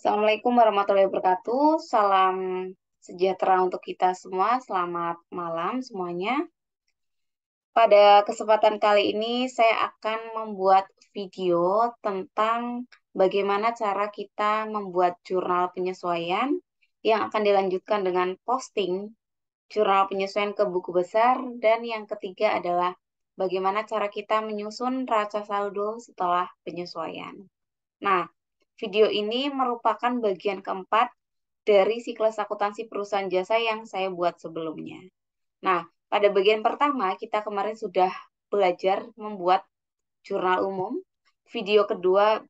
Assalamualaikum warahmatullahi wabarakatuh. Salam sejahtera untuk kita semua. Selamat malam semuanya. Pada kesempatan kali ini saya akan membuat video tentang bagaimana cara kita membuat jurnal penyesuaian yang akan dilanjutkan dengan posting jurnal penyesuaian ke buku besar, dan yang ketiga adalah bagaimana cara kita menyusun raca saldo setelah penyesuaian. Nah, video ini merupakan bagian keempat dari siklus akuntansi perusahaan jasa yang saya buat sebelumnya. Nah, pada bagian pertama kita kemarin sudah belajar membuat jurnal umum. Video kedua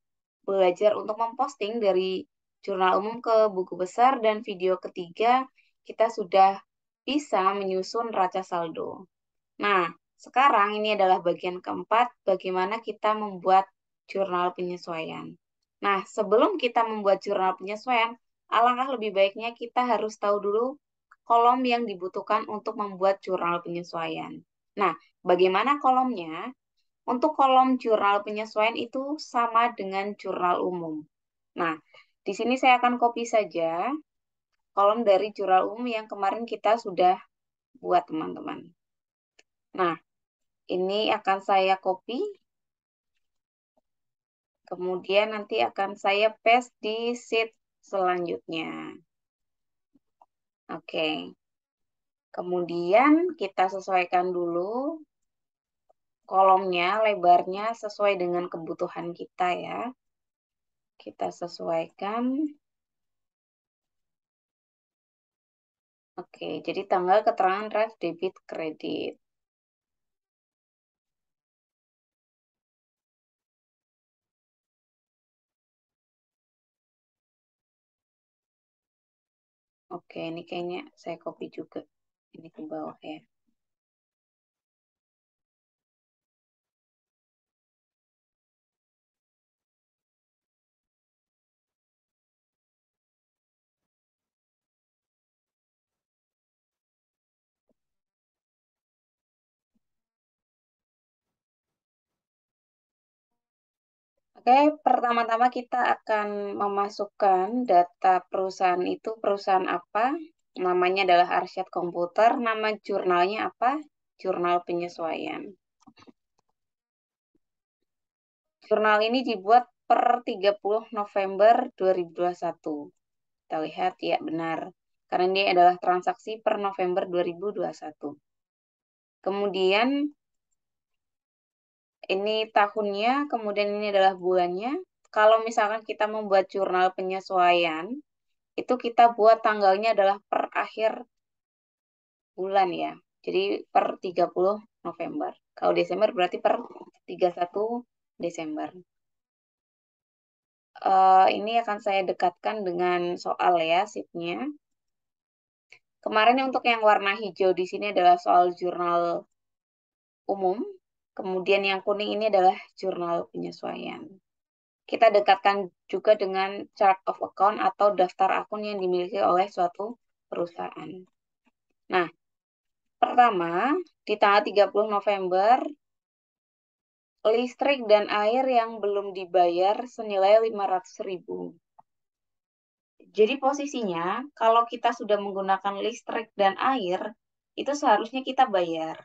belajar untuk memposting dari jurnal umum ke buku besar, dan video ketiga kita sudah bisa menyusun raca saldo. Nah, sekarang ini adalah bagian keempat, bagaimana kita membuat jurnal penyesuaian. Nah, sebelum kita membuat jurnal penyesuaian, alangkah lebih baiknya kita harus tahu dulu kolom yang dibutuhkan untuk membuat jurnal penyesuaian. Nah, bagaimana kolomnya? Untuk kolom jurnal penyesuaian itu sama dengan jurnal umum. Nah, di sini saya akan copy saja kolom dari jurnal umum yang kemarin kita sudah buat, teman-teman. Nah, ini akan saya copy, kemudian nanti akan saya paste di sheet selanjutnya. Oke, kemudian kita sesuaikan dulu kolomnya, lebarnya sesuai dengan kebutuhan kita ya. Kita sesuaikan. Oke, jadi tanggal keterangan ref debit kredit. Oke, ini kayaknya saya copy juga. Ini ke bawah ya. Oke, pertama-tama kita akan memasukkan data perusahaan itu, perusahaan apa. Namanya adalah Arsyad Komputer, nama jurnalnya apa? Jurnal penyesuaian. Jurnal ini dibuat per 30 November 2021. Kita lihat ya, benar. Karena ini adalah transaksi per November 2021. Kemudian ini tahunnya, kemudian ini adalah bulannya. Kalau misalkan kita membuat jurnal penyesuaian, itu kita buat tanggalnya adalah per akhir bulan ya. Jadi per 30 November. Kalau Desember berarti per 31 Desember. Ini akan saya dekatkan dengan soal ya, sheet-nya. Kemarin untuk yang warna hijau di sini adalah soal jurnal umum. Kemudian yang kuning ini adalah jurnal penyesuaian. Kita dekatkan juga dengan chart of account atau daftar akun yang dimiliki oleh suatu perusahaan. Nah, pertama, di tanggal 30 November, listrik dan air yang belum dibayar senilai 500.000. Jadi posisinya, kalau kita sudah menggunakan listrik dan air, itu seharusnya kita bayar.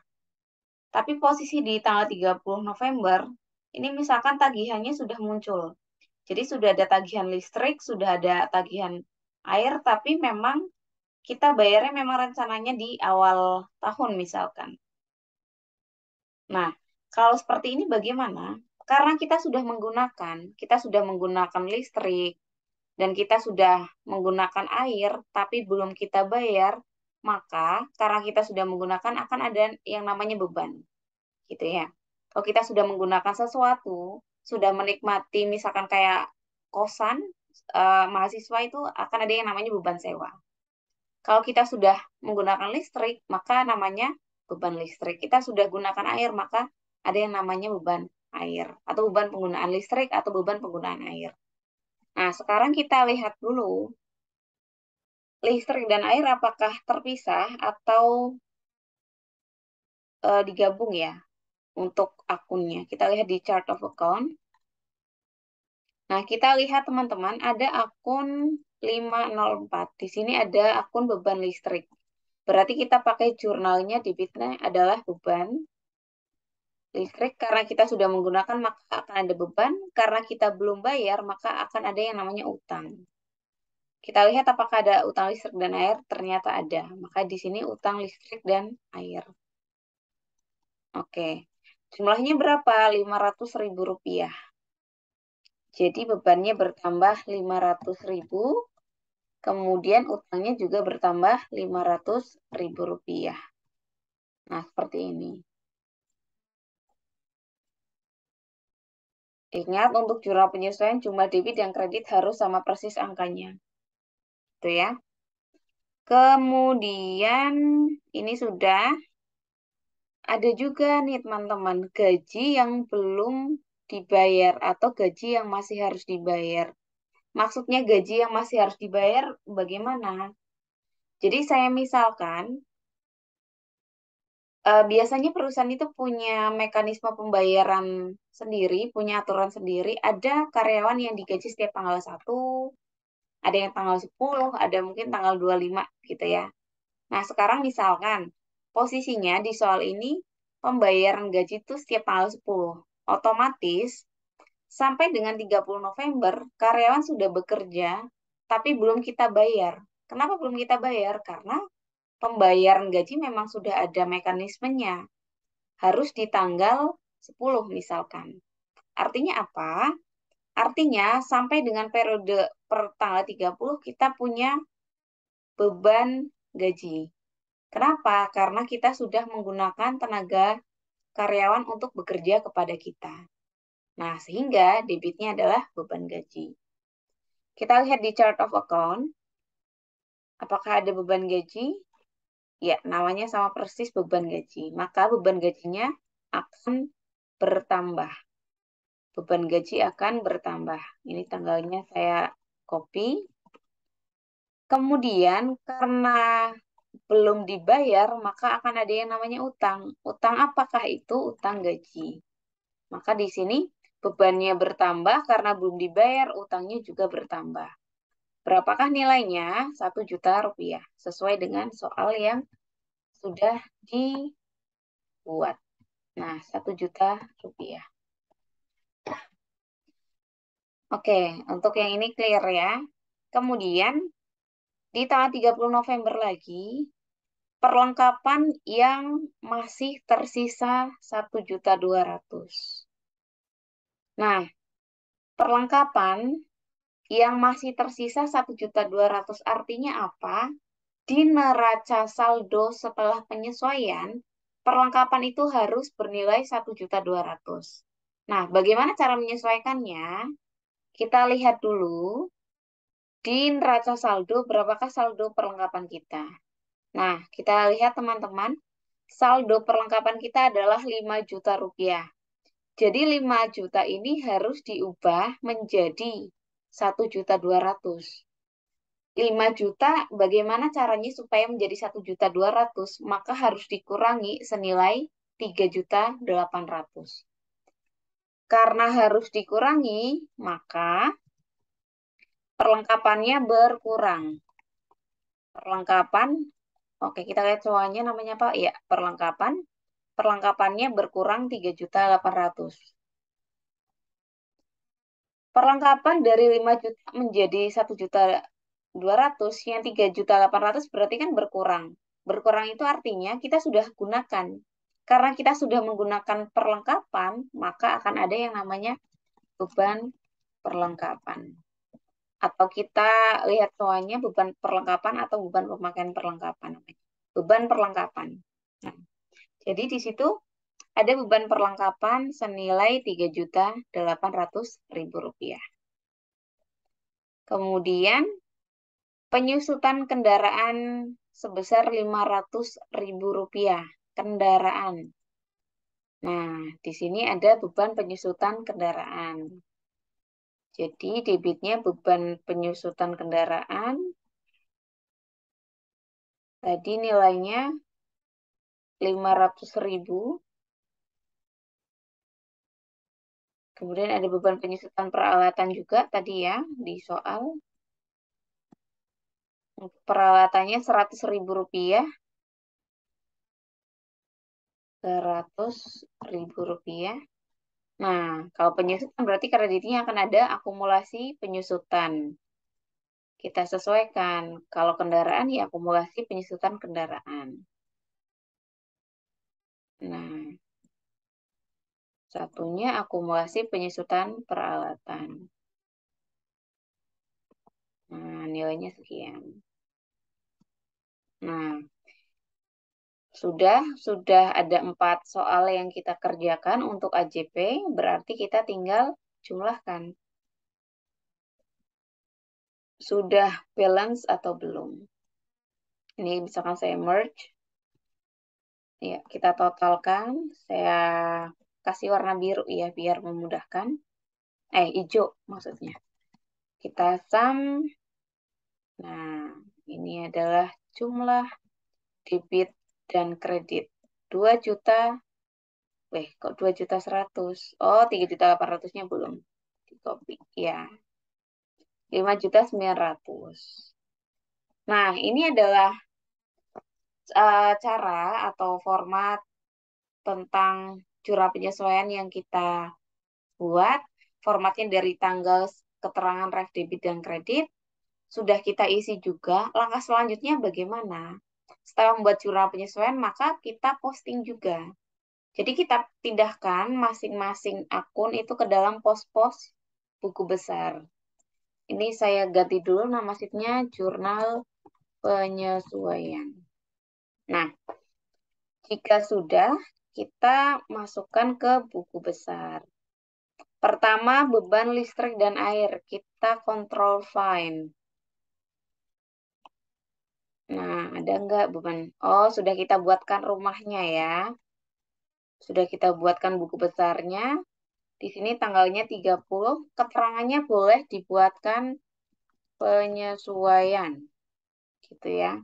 Tapi posisi di tanggal 30 November, ini misalkan tagihannya sudah muncul. Jadi sudah ada tagihan listrik, sudah ada tagihan air, tapi memang kita bayarnya memang rencananya di awal tahun misalkan. Nah, kalau seperti ini bagaimana? Karena kita sudah menggunakan listrik, dan kita sudah menggunakan air, tapi belum kita bayar, maka karena kita sudah menggunakan akan ada yang namanya beban, gitu ya. Kalau kita sudah menggunakan sesuatu, sudah menikmati misalkan kayak kosan, mahasiswa itu akan ada yang namanya beban sewa. Kalau kita sudah menggunakan listrik, maka namanya beban listrik. Kita sudah gunakan air, maka ada yang namanya beban air, atau beban penggunaan listrik, atau beban penggunaan air. Nah, sekarang kita lihat dulu, listrik dan air apakah terpisah atau digabung ya untuk akunnya. Kita lihat di chart of account. Nah, kita lihat teman-teman, ada akun 504. Di sini ada akun beban listrik. Berarti kita pakai jurnalnya, debitnya adalah beban listrik. Karena kita sudah menggunakan, maka akan ada beban. Karena kita belum bayar, maka akan ada yang namanya utang. Kita lihat apakah ada utang listrik dan air. Ternyata ada. Maka di sini utang listrik dan air. Oke. Jumlahnya berapa? 500.000 rupiah. Jadi bebannya bertambah 500.000. Kemudian utangnya juga bertambah 500.000 rupiah. Nah, seperti ini. Ingat, untuk jurnal penyesuaian jumlah debit dan kredit harus sama persis angkanya. Itu ya. Kemudian, ini sudah ada juga nih teman-teman, gaji yang belum dibayar atau gaji yang masih harus dibayar. Maksudnya gaji yang masih harus dibayar bagaimana? Jadi saya misalkan, biasanya perusahaan itu punya mekanisme pembayaran sendiri, punya aturan sendiri. Ada karyawan yang digaji setiap tanggal 1, ada yang tanggal 10, ada mungkin tanggal 25 gitu ya. Nah, sekarang misalkan posisinya di soal ini pembayaran gaji itu setiap tanggal 10. Otomatis sampai dengan 30 November karyawan sudah bekerja tapi belum kita bayar. Kenapa belum kita bayar? Karena pembayaran gaji memang sudah ada mekanismenya. Harus di tanggal 10 misalkan. Artinya apa? Artinya sampai dengan periode per tanggal 30 kita punya beban gaji. Kenapa? Karena kita sudah menggunakan tenaga karyawan untuk bekerja kepada kita. Nah, sehingga debitnya adalah beban gaji. Kita lihat di chart of account. Apakah ada beban gaji? Ya, namanya sama persis beban gaji. Maka beban gajinya akan bertambah. Beban gaji akan bertambah. Ini tanggalnya saya copy. Kemudian karena belum dibayar, maka akan ada yang namanya utang. Utang apakah itu? Utang gaji. Maka di sini bebannya bertambah karena belum dibayar, utangnya juga bertambah. Berapakah nilainya? 1 juta rupiah. Sesuai dengan soal yang sudah dibuat. Nah, 1 juta rupiah. Oke, untuk yang ini clear ya. Kemudian, di tanggal 30 November lagi, perlengkapan yang masih tersisa 1.200.000. Nah, perlengkapan yang masih tersisa 1.200.000 artinya apa? Di neraca saldo setelah penyesuaian, perlengkapan itu harus bernilai 1.200.000. Nah, bagaimana cara menyesuaikannya? Kita lihat dulu di neraca saldo, berapakah saldo perlengkapan kita. Nah, kita lihat teman-teman, saldo perlengkapan kita adalah 5 juta rupiah. Jadi 5 juta ini harus diubah menjadi 1.200.000. 5 juta, bagaimana caranya supaya menjadi 1.200.000? Maka harus dikurangi senilai 3.800.000. Karena harus dikurangi, maka perlengkapannya berkurang. Perlengkapan, oke kita lihat soalnya namanya apa? Ya, perlengkapan. Perlengkapannya berkurang 3.800.000. Perlengkapan dari 5 juta menjadi 1.200.000, yang 3.800.000 berarti kan berkurang. Berkurang itu artinya kita sudah gunakan. Karena kita sudah menggunakan perlengkapan, maka akan ada yang namanya beban perlengkapan. Atau kita lihat semuanya beban perlengkapan atau beban pemakaian perlengkapan. Beban perlengkapan. Nah, jadi di situ ada beban perlengkapan senilai 3.800.000 rupiah. Kemudian penyusutan kendaraan sebesar 500.000 rupiah. Kendaraan. Nah, di sini ada beban penyusutan kendaraan. Jadi debitnya beban penyusutan kendaraan. Tadi nilainya 500.000. Kemudian ada beban penyusutan peralatan juga tadi ya di soal. Peralatannya Rp100.000. Rp100.000. Nah, kalau penyusutan berarti kreditnya akan ada akumulasi penyusutan. Kita sesuaikan. Kalau kendaraan ya akumulasi penyusutan kendaraan. Nah, satunya akumulasi penyusutan peralatan. Nah, nilainya sekian. Nah, sudah ada 4 soal yang kita kerjakan untuk AJP, berarti kita tinggal jumlahkan. Sudah balance atau belum? Ini misalkan saya merge. Ya, kita totalkan. Saya kasih warna biru ya, biar memudahkan. Hijau maksudnya. Kita sum. Nah, ini adalah jumlah debit dan kredit. 2 juta. Kok 2.100.000? Oh, 3.800.000-nya belum. Di copy. Ya, 5.900.000. Nah, ini adalah cara atau format tentang jurnal penyesuaian yang kita buat. Formatnya dari tanggal keterangan ref debit dan kredit. Sudah kita isi juga. Langkah selanjutnya bagaimana? Setelah membuat jurnal penyesuaian, maka kita posting juga. Jadi kita pindahkan masing-masing akun itu ke dalam pos-pos buku besar. Ini saya ganti dulu nama sheetnya jurnal penyesuaian. Nah, jika sudah, kita masukkan ke buku besar. Pertama, beban listrik dan air. Kita kontrol find. Nah, ada nggak beban? Oh, sudah kita buatkan rumahnya ya. Sudah kita buatkan buku besarnya. Di sini tanggalnya 30. Keterangannya boleh dibuatkan penyesuaian. Gitu ya.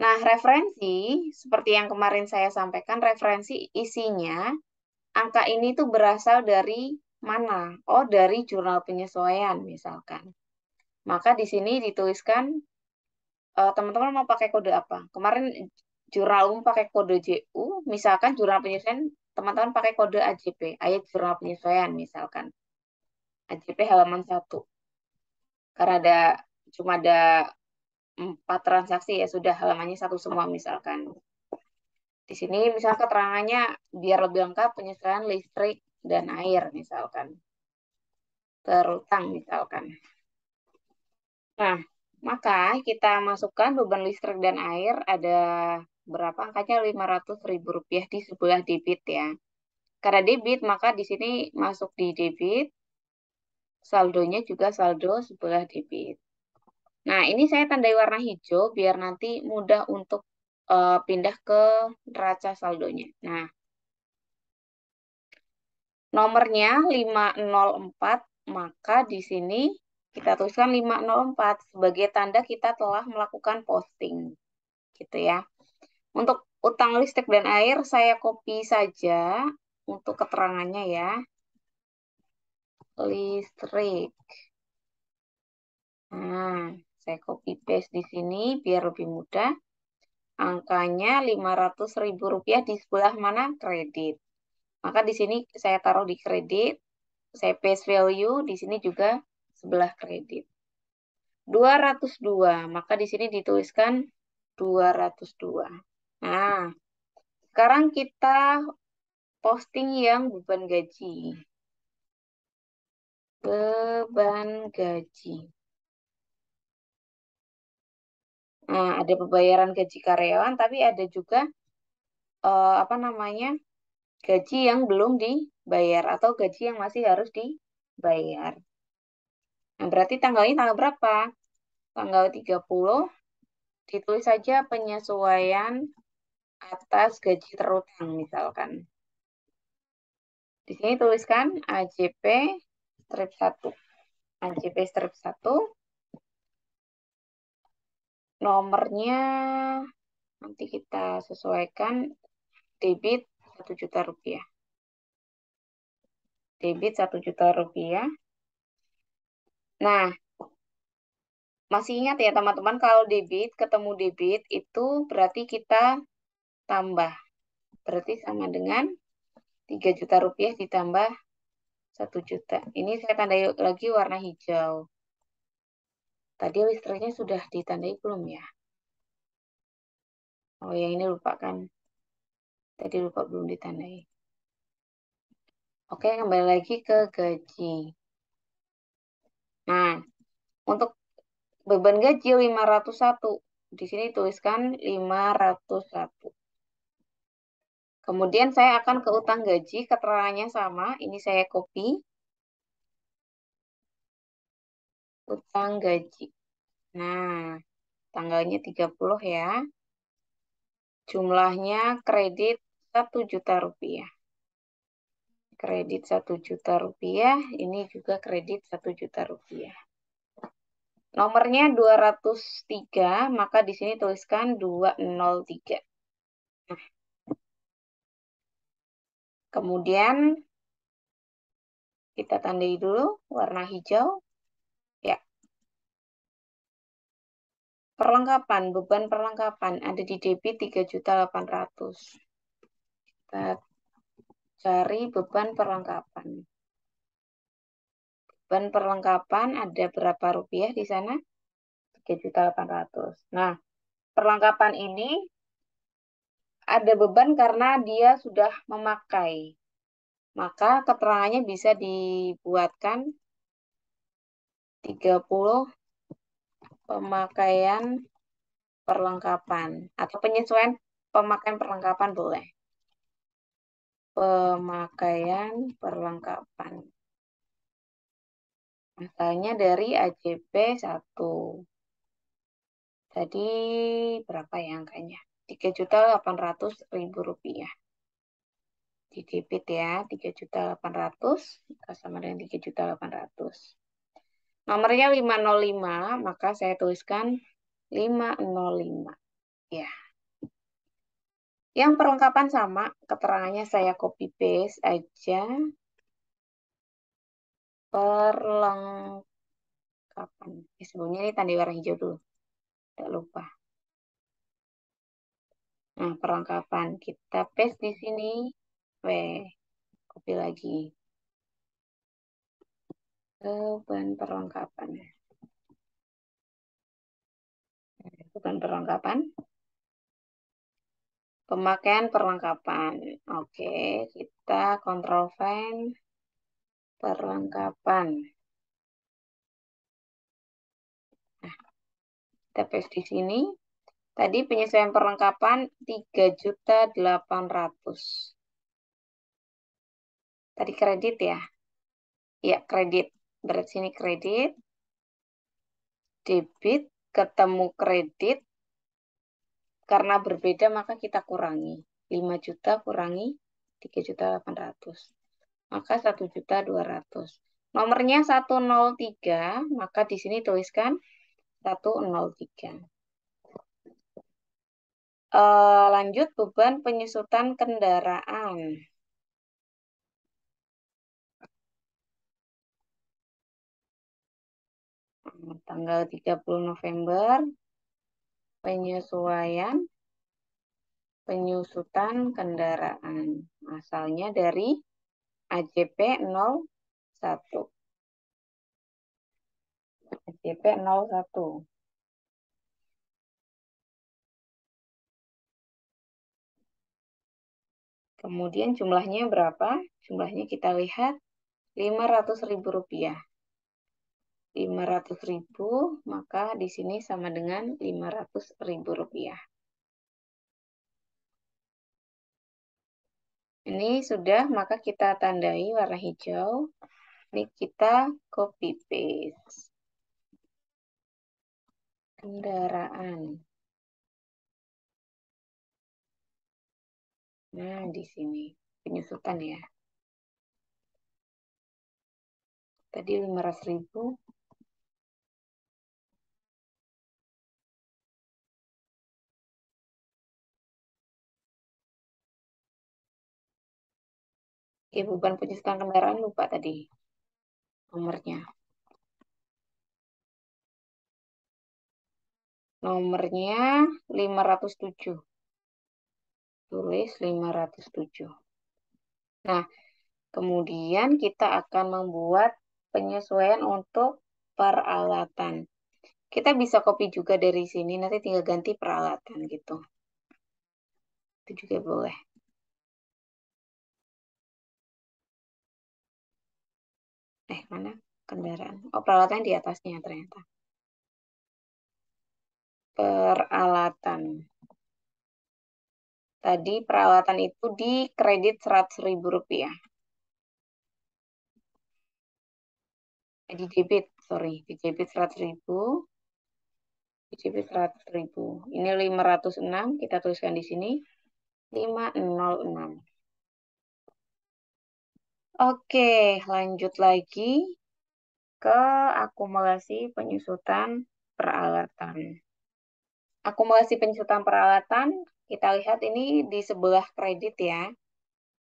Nah, referensi, seperti yang kemarin saya sampaikan, referensi isinya, angka ini tuh berasal dari mana? Oh, dari jurnal penyesuaian misalkan. Maka di sini dituliskan, teman-teman mau pakai kode apa? Kemarin jurnal umum pakai kode JU, misalkan jurnal penyesuaian, teman-teman pakai kode AJP, ayat jurnal penyesuaian misalkan. AJP halaman 1. Karena cuma ada 4 transaksi ya sudah halamannya 1 semua misalkan. Di sini misalkan keterangannya biar lebih lengkap penyesuaian listrik dan air misalkan. Terutang misalkan. Nah, maka kita masukkan beban listrik dan air ada berapa angkanya Rp500.000 di sebelah debit ya. Karena debit maka di sini masuk di debit, saldonya juga saldo sebelah debit. Nah, ini saya tandai warna hijau biar nanti mudah untuk pindah ke neraca saldonya. Nah, nomornya 504, maka di sini kita tuliskan 504 sebagai tanda kita telah melakukan posting. Gitu ya. Untuk utang listrik dan air saya copy saja untuk keterangannya ya. Listrik. Nah, saya copy paste di sini biar lebih mudah. Angkanya Rp500.000 di sebelah mana? Kredit. Maka di sini saya taruh di kredit. Saya paste value, di sini juga sebelah kredit. 202, maka di sini dituliskan 202. Nah, sekarang kita posting yang beban gaji. Beban gaji. Nah, ada pembayaran gaji karyawan, tapi ada juga apa namanya gaji yang belum dibayar atau gaji yang masih harus dibayar. Nah, berarti tanggalnya tanggal berapa? Tanggal 30, ditulis saja penyesuaian atas gaji terutang misalkan. Di sini tuliskan AJP strip 1. AJP strip 1. Nomornya nanti kita sesuaikan debit Rp1 juta. Debit 1 juta rupiah. Nah, masih ingat ya teman-teman, kalau debit ketemu debit itu berarti kita tambah. Berarti sama dengan 3 juta rupiah ditambah 1 juta. Ini saya tandai lagi warna hijau. Tadi listriknya sudah ditandai belum ya? Oh, yang ini lupakan. Tadi lupa belum ditandai. Oke, kembali lagi ke gaji. Nah, untuk beban gaji 501. Di sini tuliskan 501. Kemudian saya akan ke utang gaji, keterangannya sama. Ini saya copy. Utang gaji. Nah, tanggalnya 30 ya. Jumlahnya kredit 1 juta rupiah. Kredit 1 juta rupiah. Ini juga kredit 1 juta rupiah. Nomornya 203, maka di sini tuliskan 203. Nah, kemudian kita tandai dulu warna hijau. Ya, perlengkapan, beban perlengkapan ada di debit 3.800.000. Kita cari beban perlengkapan. Beban perlengkapan ada berapa rupiah di sana? 3.800.000. Nah, perlengkapan ini ada beban karena dia sudah memakai. Maka keterangannya bisa dibuatkan 30 pemakaian perlengkapan atau penyesuaian pemakaian perlengkapan boleh. Pemakaian perlengkapan. Asalnya dari AJP 1. Jadi berapa ya angkanya? 3.800.000 rupiah. Di debit ya, 3.800.000 sama dengan 3.800.000. Nomornya 505, maka saya tuliskan 505. Ya. Yang perlengkapan sama, keterangannya saya copy paste aja. Perlengkapan. Sebelumnya ini tanda warna hijau dulu. Tidak lupa. Nah, perlengkapan. Kita paste di sini. Copy lagi. Beban perlengkapan. Beban perlengkapan. Pemakaian perlengkapan. Oke, kita kontrol find perlengkapan. Nah, kita paste di sini. Tadi penyesuaian perlengkapan 3.800.000. Tadi kredit ya? Ya, kredit. Berarti sini kredit. Debit ketemu kredit. Karena berbeda maka kita kurangi. 5 juta kurangi 3.800.000. Maka 1.200.000. Nomornya 103, maka di sini tuliskan 103. Lanjut beban penyusutan kendaraan. Tanggal 30 November, penyesuaian penyusutan kendaraan. Asalnya dari AJP 01. AJP 01. Kemudian jumlahnya berapa? Jumlahnya kita lihat 500.000 rupiah. 500.000, maka di sini sama dengan 500.000 rupiah. Ini sudah, maka kita tandai warna hijau. Ini kita copy paste. Kendaraan. Nah, di sini penyusutan ya. Tadi 500.000. Beban penyusutan kendaraan lupa tadi nomornya. Nomornya 507. Tulis 507. Nah, kemudian kita akan membuat penyesuaian untuk peralatan. Kita bisa copy juga dari sini, nanti tinggal ganti peralatan gitu. Itu juga boleh. Mana kendaraan? Oh, peralatan di atasnya ternyata. Peralatan. Tadi peralatan itu di kredit Rp100.000. Di debit, sorry. Di debit 100.000. Di debit 100.000. Ini 506, kita tuliskan di sini. 506. Oke, lanjut lagi ke akumulasi penyusutan peralatan. Akumulasi penyusutan peralatan, kita lihat ini di sebelah kredit ya.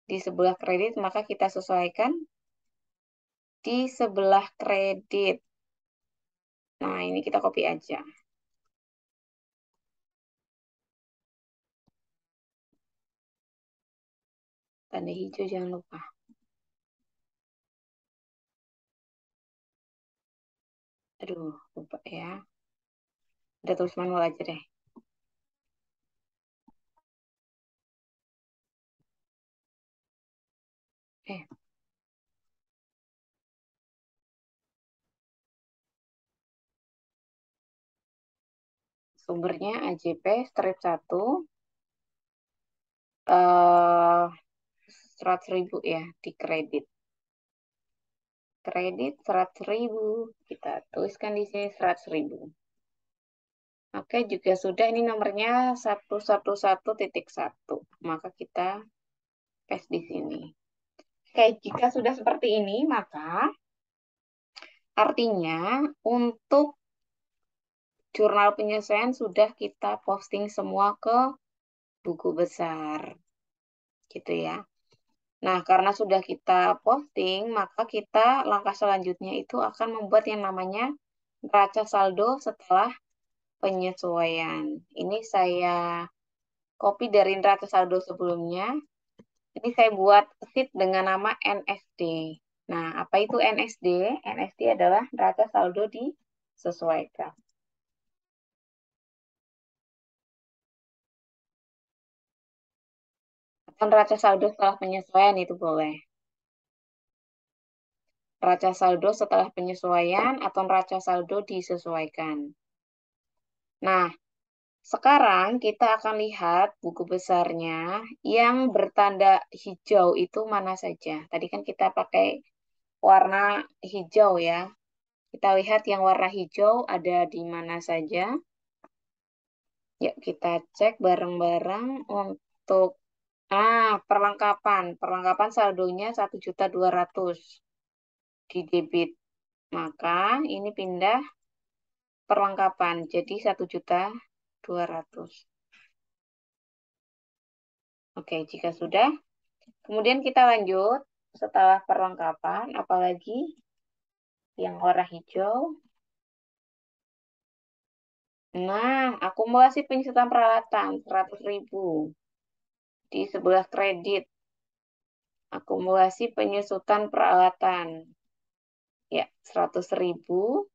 Di sebelah kredit, maka kita sesuaikan di sebelah kredit. Nah, ini kita copy aja. Tanda hijau jangan lupa. Aduh, lupa ya. Udah tulis manual aja deh. Eh, Sumbernya AJP strip 1. 100.000 ya di kredit. Kredit 100.000. Kita tuliskan di sini 100.000. Oke, juga sudah. Ini nomornya 111.1. Maka kita paste di sini. Oke, jika sudah seperti ini, maka artinya untuk jurnal penyesuaian sudah kita posting semua ke buku besar. Gitu ya. Nah, karena sudah kita posting, maka kita langkah selanjutnya itu akan membuat yang namanya neraca saldo setelah penyesuaian. Ini saya copy dari neraca saldo sebelumnya. Ini saya buat sheet dengan nama NSD. Nah, apa itu NSD? NSD adalah neraca saldo disesuaikan. Atau neraca saldo setelah penyesuaian itu boleh. Neraca saldo setelah penyesuaian atau neraca saldo disesuaikan. Nah, sekarang kita akan lihat buku besarnya yang bertanda hijau itu mana saja. Tadi kan kita pakai warna hijau ya. Kita lihat yang warna hijau ada di mana saja. Yuk kita cek bareng-bareng untuk perlengkapan. Perlengkapan saldonya 1.200.000 di debit. Maka ini pindah perlengkapan jadi 1.200.000. Oke, jika sudah, kemudian kita lanjut setelah perlengkapan, apalagi yang warna hijau. Nah, akumulasi penyusutan peralatan 100.000 di sebelah kredit. Akumulasi penyusutan peralatan. Ya, 100.000.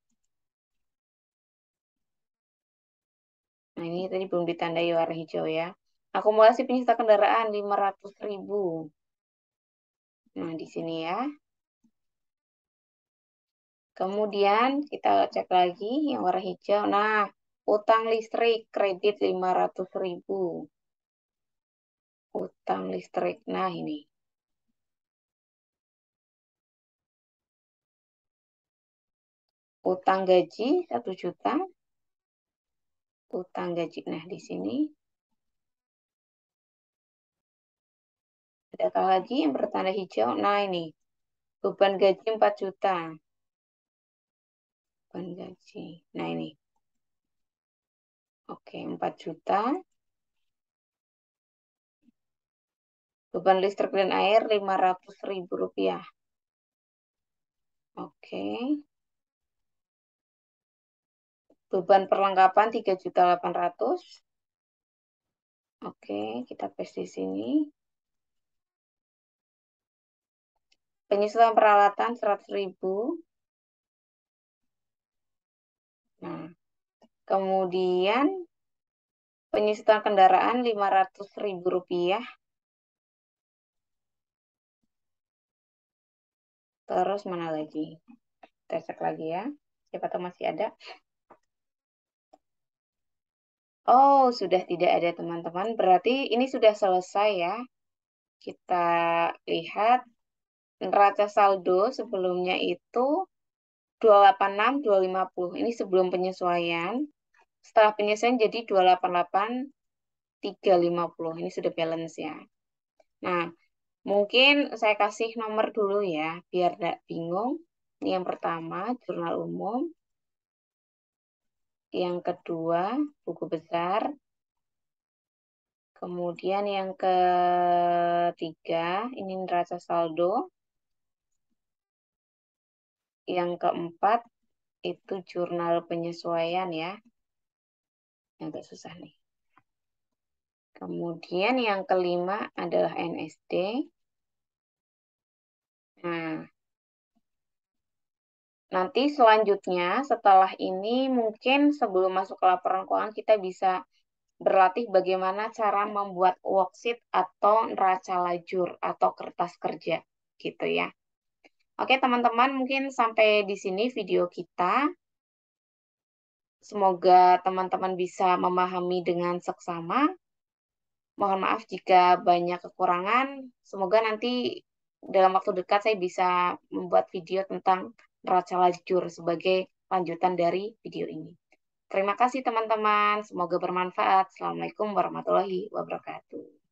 Nah, ini tadi belum ditandai warna hijau ya. Akumulasi penyusutan kendaraan 500.000. Nah, di sini ya. Kemudian kita cek lagi yang warna hijau. Nah, utang listrik kredit 500.000. Utang listrik. Nah, ini. Utang gaji 1 juta. Utang gaji. Nah, di sini. Adakah lagi yang bertanda hijau? Nah, ini. Beban gaji 4 juta. Beban gaji. Nah, ini. Oke, 4 juta. Beban listrik dan air Rp500.000. Oke. Beban perlengkapan 3.800.000. Oke, kita paste di sini. Penyesuaian peralatan 100.000. Nah, kemudian penyesuaian kendaraan Rp500.000. Terus mana lagi? Kita cek lagi ya. Siapa tahu masih ada. Oh, sudah tidak ada teman-teman. Berarti ini sudah selesai ya. Kita lihat neraca saldo sebelumnya itu 286, 250. Ini sebelum penyesuaian. Setelah penyesuaian jadi 288, 350. Ini sudah balance ya. Nah, mungkin saya kasih nomor dulu ya, biar tidak bingung. Ini yang pertama, jurnal umum. Yang kedua, buku besar. Kemudian yang ketiga, ini neraca saldo. Yang keempat, itu jurnal penyesuaian ya. Yang agak susah nih. Kemudian yang kelima adalah NSD. Nah, nanti selanjutnya setelah ini mungkin sebelum masuk ke laporan keuangan kita bisa berlatih bagaimana cara membuat worksheet atau neraca lajur atau kertas kerja gitu ya. Oke teman-teman, mungkin sampai di sini video kita. Semoga teman-teman bisa memahami dengan seksama. Mohon maaf jika banyak kekurangan. Semoga nanti dalam waktu dekat saya bisa membuat video tentang neraca lajur sebagai lanjutan dari video ini. Terima kasih teman-teman. Semoga bermanfaat. Assalamualaikum warahmatullahi wabarakatuh.